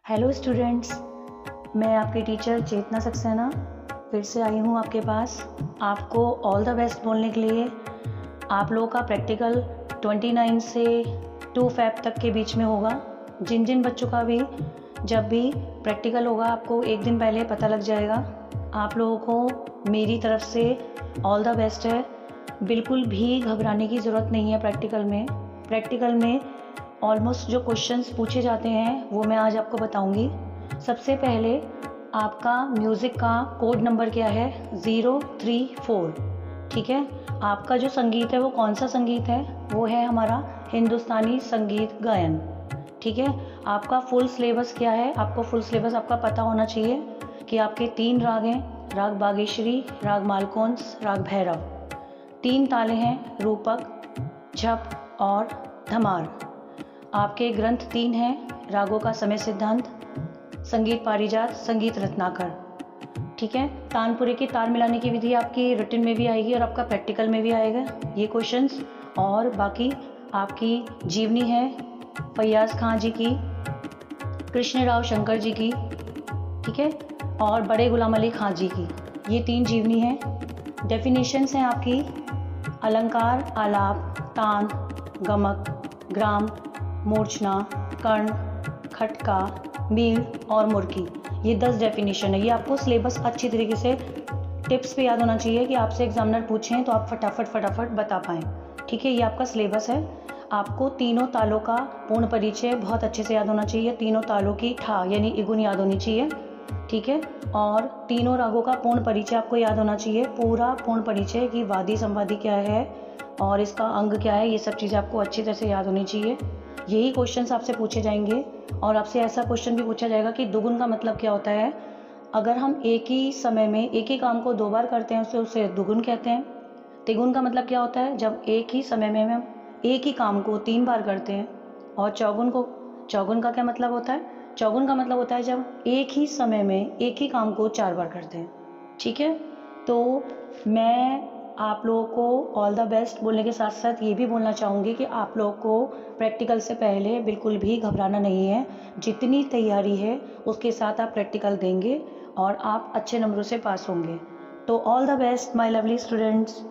Hello students, मैं आपकी teacher चेतना सक्सेना फिर से आई हूँ आपके पास आपको ऑल द बेस्ट बोलने के लिए। आप लोगों का प्रैक्टिकल 29 से 2 फ़रवरी तक के बीच में होगा। जिन जिन बच्चों का भी जब भी प्रैक्टिकल होगा आपको एक दिन पहले पता लग जाएगा। आप लोगों को मेरी तरफ से ऑल द बेस्ट है। बिल्कुल भी घबराने की ज़रूरत नहीं है। प्रैक्टिकल में ऑलमोस्ट जो क्वेश्चंस पूछे जाते हैं वो मैं आज आपको बताऊंगी। सबसे पहले आपका म्यूज़िक का कोड नंबर क्या है? 034। ठीक है, आपका जो संगीत है वो कौन सा संगीत है? वो है हमारा हिंदुस्तानी संगीत गायन। ठीक है, आपका फुल सिलेबस क्या है? आपको फुल सिलेबस आपका पता होना चाहिए कि आपके 3 राग हैं, राग बागेश्वरी, राग मालकोंस, राग भैरव। 3 ताले हैं, रूपक, झप और धमार। आपके ग्रंथ 3 हैं, रागों का समय सिद्धांत, संगीत पारिजात, संगीत रत्नाकर। ठीक है, तानपुरे की तार मिलाने की विधि आपकी रिटन में भी आएगी और आपका प्रैक्टिकल में भी आएगा ये क्वेश्चंस। और बाकी आपकी जीवनी है फैयाज खां जी की, कृष्णराव शंकर जी की, ठीक है, और बड़े गुलाम अली खां जी की। ये 3 जीवनी हैं। डेफिनेशंस हैं आपकी अलंकार, आलाप, तान, गमक, ग्राम, मूर्छना, कर्ण, खटका, मील और मुर्की। ये 10 डेफिनेशन है। ये आपको सिलेबस अच्छी तरीके से टिप्स पे याद होना चाहिए कि आपसे एग्जामिनर पूछें तो आप फटाफट बता पाएँ। ठीक है, ये आपका सिलेबस है। आपको तीनों तालों का पूर्ण परिचय बहुत अच्छे से याद होना चाहिए। तीनों तालों की ठा यानी इगुन याद होनी चाहिए। ठीक है, और तीनों रागों का पूर्ण परिचय आपको याद होना चाहिए, पूरा पूर्ण परिचय कि वादी संवादी क्या है और इसका अंग क्या है। ये सब चीज़ें आपको अच्छी तरह से याद होनी चाहिए। यही क्वेश्चंस आपसे पूछे जाएंगे और आपसे ऐसा क्वेश्चन भी पूछा जाएगा कि दुगुन का मतलब क्या होता है। अगर हम एक ही समय में एक ही काम को 2 बार करते हैं उसे दुगुन कहते हैं। तिगुन का मतलब क्या होता है? जब एक ही समय में हम एक ही काम को 3 बार करते हैं। और चौगुन का क्या मतलब होता है? चौगुन का मतलब होता है जब एक ही समय में एक ही काम को 4 बार करते हैं। ठीक है, तो मैं आप लोगों को ऑल द बेस्ट बोलने के साथ साथ ये भी बोलना चाहूँगी कि आप लोगों को प्रैक्टिकल से पहले बिल्कुल भी घबराना नहीं है। जितनी तैयारी है उसके साथ आप प्रैक्टिकल देंगे और आप अच्छे नंबरों से पास होंगे। तो all the best my lovely students.